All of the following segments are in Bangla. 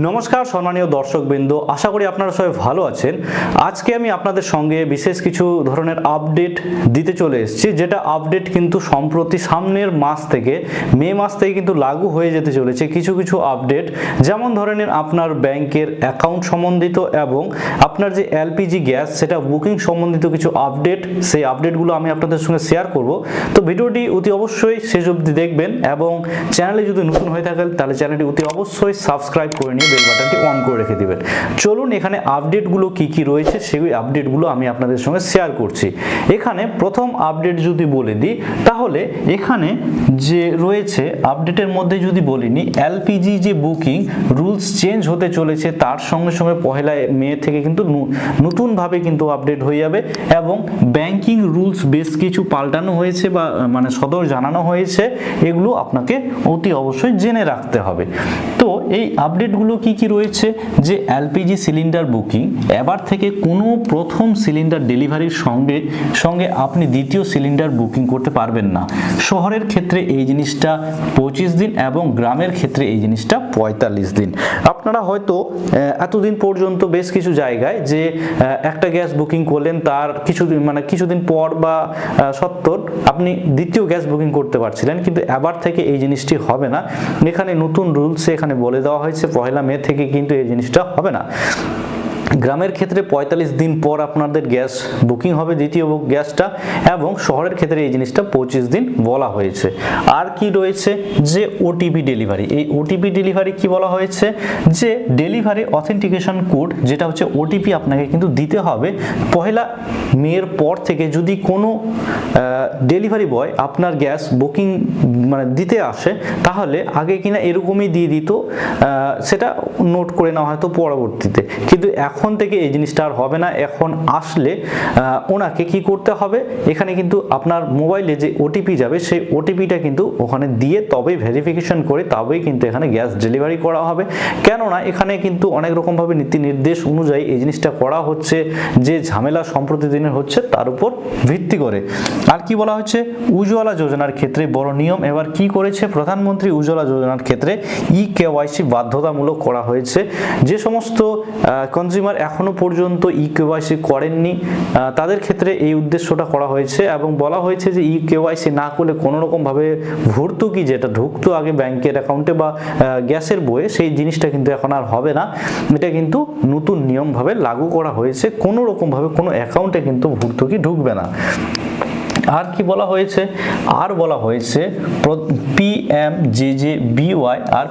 নমস্কার সম্মানীয় দর্শকবৃন্দ, আশা করি আপনারা সবাই ভালো আছেন। আজকে আমি আপনাদের সঙ্গে বিশেষ কিছু ধরনের আপডেট দিতে চলে এসেছি, যেটা আপডেট কিন্তু সম্প্রতি সামনের মাস থেকে মে মাস থেকে কিন্তু লাগু হয়ে যেতে চলেছে। কিছু কিছু আপডেট, যেমন ধরেন আপনার ব্যাংকের অ্যাকাউন্ট সম্বন্ধিত এবং আপনার যে এলপিজি গ্যাস সেটা বুকিং সম্বন্ধিত কিছু আপডেট, সেই আপডেটগুলো আমি আপনাদের সঙ্গে শেয়ার করব। তো ভিডিওটি অতি অবশ্যই শেষ অবধি দেখবেন এবং চ্যানেলে যদি নতুন হয়ে থাকেন তাহলে চ্যানেলটি অতি অবশ্যই সাবস্ক্রাইব করে নিয়ে বেল বাটনটি অন করে রেখে দিবেন। চলুন এখানে আপডেটগুলো কি কি রয়েছে সেই আপডেটগুলো আমি আপনাদের সঙ্গে শেয়ার করছি। এখানে প্রথম আপডেট যদি বলে দিই, তাহলে এখানে যে রয়েছে আপডেটের মধ্যে যদি বলিনি, এলপিজি যে বুকিং রুলস চেঞ্জ হতে চলেছে, তার সঙ্গে সঙ্গে পহেলা মে থেকে কিন্তু নতুনভাবে কিন্তু আপডেট হয়ে যাবে এবং ব্যাংকিং রুলস বেশ কিছু পাল্টানো হয়েছে বা মানে সদর জানানো হয়েছে। এগুলো আপনাকে অতি অবশ্যই জেনে রাখতে হবে। তো এই আপডেটগুলো কি কি রয়েছে, যে এলপিজি সিলিন্ডার বুকিং এবার থেকে কোনো প্রথম সিলিন্ডার ডেলিভারির সঙ্গে সঙ্গে আপনি দ্বিতীয় সিলিন্ডার বুকিং করতে পারবেন না। শহরের ক্ষেত্রে এই জিনিসটা 25 দিন এবং গ্রামের ক্ষেত্রে এই জিনিসটা 45 দিন। আপনারা হয়তো এতদিন পর্যন্ত বেশ কিছু জায়গায় যে একটা গ্যাস বুকিং করলেন, তার কিছুদিন পর বা সত্তর আপনি দ্বিতীয় গ্যাস বুকিং করতে পারছিলেন, কিন্তু এবার থেকে এই জিনিসটি হবে না। এখানে নতুন রুলসে এখানে বলে দেওয়া হয়েছে পহেলা মে থেকে কিন্তু এই জিনিসটা হবে না। গ্রামের ক্ষেত্রে 45 দিন পর আপনাদের গ্যাস বুকিং হবে দ্বিতীয় গ্যাসটা, এবং শহরের ক্ষেত্রে এই জিনিসটা 25 দিন বলা হয়েছে। আর কি রয়েছে, যে ওটিপি ডেলিভারি, এই ওটিপি ডেলিভারি কি বলা হয়েছে, যে ডেলিভারি অথেন্টিকেশন কোড যেটা হচ্ছে ওটিপি আপনাকে কিন্তু দিতে হবে পহেলা মের পর থেকে। যদি কোনো ডেলিভারি বয় আপনার গ্যাস বুকিং দিতে আসে, তাহলে আগে কিনা এরকমই দিয়ে দিত, সেটা নোট করে নেওয়া হয়তো পরবর্তীতে, কিন্তু এখন থেকে এই জিনিসটা আর হবে না। এখন আসলে ওনাকে কি করতে হবে, এখানে কিন্তু আপনার মোবাইলে যে ওটিপি যাবে সেই ওটিপিটা কিন্তু ওখানে দিয়ে তবেই ভেরিফিকেশন করে তবেই কিন্তু এখানে গ্যাস ডেলিভারি করা হবে। কেননা এখানে কিন্তু অনেক রকমভাবে নীতি নির্দেশ অনুযায়ী এই জিনিসটা করা হচ্ছে, যে ঝামেলা সম্প্রতি দিনের হচ্ছে তার উপর ভিত্তি করে। আর কি বলা হচ্ছে, উজ্জ্বলা যোজনার ক্ষেত্রে বড় নিয়ম এবার কি করেছে, প্রধানমন্ত্রী উজ্জ্বলা যোজনার ক্ষেত্রে কেওয়াইসি বাধ্যতামূলক করা হয়েছে। যে সমস্ত কনজিউমার এখনো পর্যন্ত কেওয়াইসি করেননি তাদের ক্ষেত্রে এই উদ্দেশ্যটা করা হয়েছে, এবং বলা হয়েছে যে কেওয়াইসি না করলে কোনো রকমভাবে ভর্তুকি যেটা ঢুকতো আগে ব্যাংকের অ্যাকাউন্টে বা গ্যাসের বইয়ে, সেই জিনিসটা কিন্তু এখন আর হবে না। এটা কিন্তু নতুন নিয়মভাবে লাগু করা হয়েছে, কোনো রকমভাবে কোনো অ্যাকাউন্টে কিন্তু ভর্তুকি ঢুকবে না। আর কি বলা হয়েছে, আর বলা হয়েছে PMJJBY আর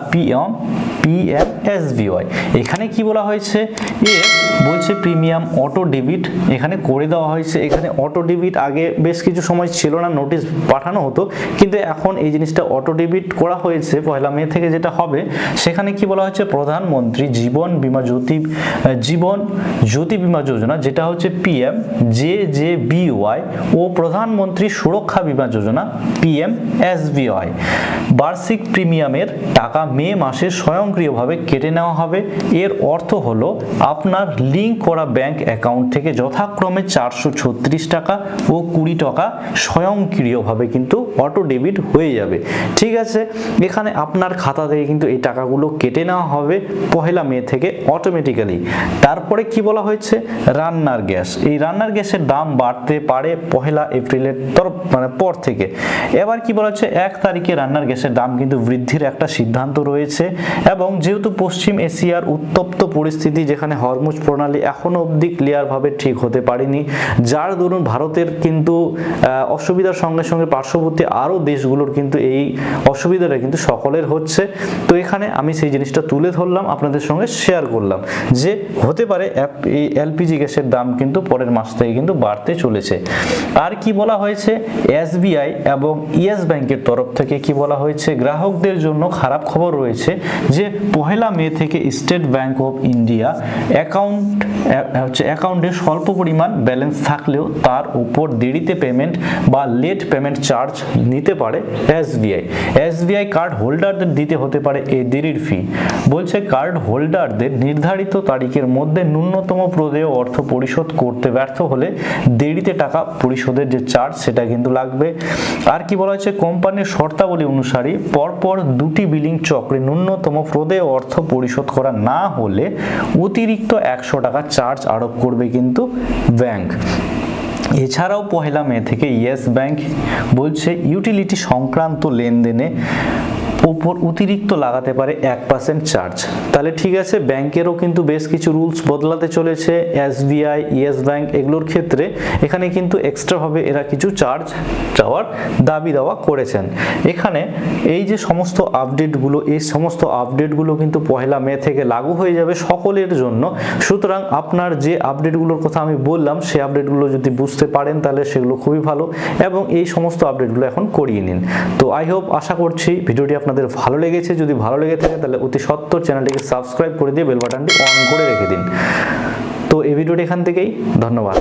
PMSBY। এখানে কি বলা হয়েছে, বলছে প্রিমিয়াম অটো ডেবিট এখানে করে দেওয়া হয়েছে। এখানে অটো ডেবিট আগে বেশ কিছু সময় ছিল না, নোটিশ পাঠানো হতো, কিন্তু এখন এই জিনিসটা অটো ডেবিট করা হয়েছে পয়লা মে থেকে যেটা হবে। সেখানে কি বলা হয়েছে, প্রধানমন্ত্রী জীবন জ্যোতি বীমা যোজনা যেটা হচ্ছে PMJJBY ও প্রধানমন্ত্রী সুরক্ষা বীমা যোজনা PMSBY বার্ষিক প্রিমিয়ামের টাকা মে মাসে স্বয়ংক্রিয়ভাবে কেটে নেওয়া হবে। এর অর্থ হলো আপনার লিঙ্ক করা ব্যাংক অ্যাকাউন্ট থেকে যথাক্রমে 436 টাকা ও 20 টাকা স্বয়ংক্রিয়ভাবে কিন্তু অটো ডেবিট হয়ে যাবে। ঠিক আছে, এখানে আপনার খাতা থেকে কিন্তু এই টাকাগুলো কেটে নেওয়া হবে পহেলা মে থেকে অটোমেটিক্যালি। তারপরে কি বলা হয়েছে, রান্নার গ্যাস, এই রান্নার গ্যাসের দাম বাড়তে পারে পহেলা এপ্রিলের পর থেকে। এবার কি বলা হচ্ছে, 1 তারিখে রান্নার গ্যাসের দাম কিন্তু বৃদ্ধির একটা সিদ্ধান্ত রয়েছে, এবং যেহেতু পশ্চিম এশিয়ার উত্তপ্ত পরিস্থিতি, যেখানে হরমুজ প্রণালী এখনো অবধি ক্লিয়ার ভাবে ঠিক হতে পারেনি, যার দরুন ভারতের কিন্তু অসুবিধার সঙ্গে সঙ্গে পার্শ্ববর্তী আরো দেশগুলোর কিন্তু এই অসুবিধাটা কিন্তু সকলের হচ্ছে। তো এখানে আমি সেই জিনিসটা তুলে ধরলাম, আপনাদের সঙ্গে শেয়ার করলাম, যে হতে পারে এই এলপিজি গ্যাসের দাম কিন্তু পরের মাস থেকে কিন্তু বাড়তে চলেছে। আর কি বলা হয়েছে, SBI এবং ইয়েস ব্যাংকের তরফ থেকে কি বলা হয়েছে, গ্রাহকদের জন্য খারাপ খবর রয়েছে, যে পহেলা মে থেকে স্টেট ব্যাংক অফ ইন্ডিয়া অ্যাকাউন্টে স্বল্প পরিমাণ ব্যালেন্স থাকলেও তার উপর দেরিতে পেমেন্ট বা লেট পেমেন্ট চার্জ নিতে পারে SBI কার্ড হোল্ডারদের দিতে হতে পারে এই দেরির ফি। বলছে কার্ড হোল্ডারদের নির্ধারিত তারিখের মধ্যে ন্যূনতম প্রদেয় অর্থ পরিশোধ করতে ব্যর্থ হলে দেরিতে টাকা পরিশোধের যে চার্জ সেটা কিন্তু লাগবে। আর কি বলা হয়েছে, কোম্পানির শর্তাবলী অনুসারে পরপর 2টি বিলিং চক্রে ন্যূনতম প্রদেয় অর্থ পরিশোধ করা না হলে অতিরিক্ত 100 টাকা চার্জ আরোপ করবে কিন্তু ব্যাংক। এছাড়াও 1 মে থেকে ইয়েস ব্যাংক বলছে ইউটিলিটি সংক্রান্ত লেনদেনে ওপর অতিরিক্ত লাগাতে পারে 1% চার্জ। তাহলে ঠিক আছে, ব্যাংকেরও কিন্তু বেশ কিছু রুলস বদলাতে চলেছে। এসবিআই, ইয়েস ব্যাংক এগুলোর ক্ষেত্রে এখানে কিন্তু এক্সট্রাভাবে এরা কিছু চার্জ চাওয়ার দাবি দাওয়া করেছেন। এখানে এই যে সমস্ত আপডেটগুলো, এই সমস্ত আপডেটগুলো কিন্তু 1 মে থেকে লাগু হয়ে যাবে সকলের জন্য। সুতরাং আপনার যে আপডেটগুলোর কথা আমি বললাম সেই আপডেটগুলো যদি বুঝতে পারেন তাহলে সেগুলো খুবই ভালো, এবং এই সমস্ত আপডেটগুলো এখন করিয়ে নিন। তো আই হোপ, আশা করছি ভিডিওটি আপনাদের ভালো লেগেছে। যদি ভালো লেগে থাকে তাহলে অতি সত্বর চ্যানেলটিকে সাবস্ক্রাইব করে দিয়ে বেল বাটনটি অন করে রেখে দিন। তো এই ভিডিওটি এখান থেকেই, ধন্যবাদ।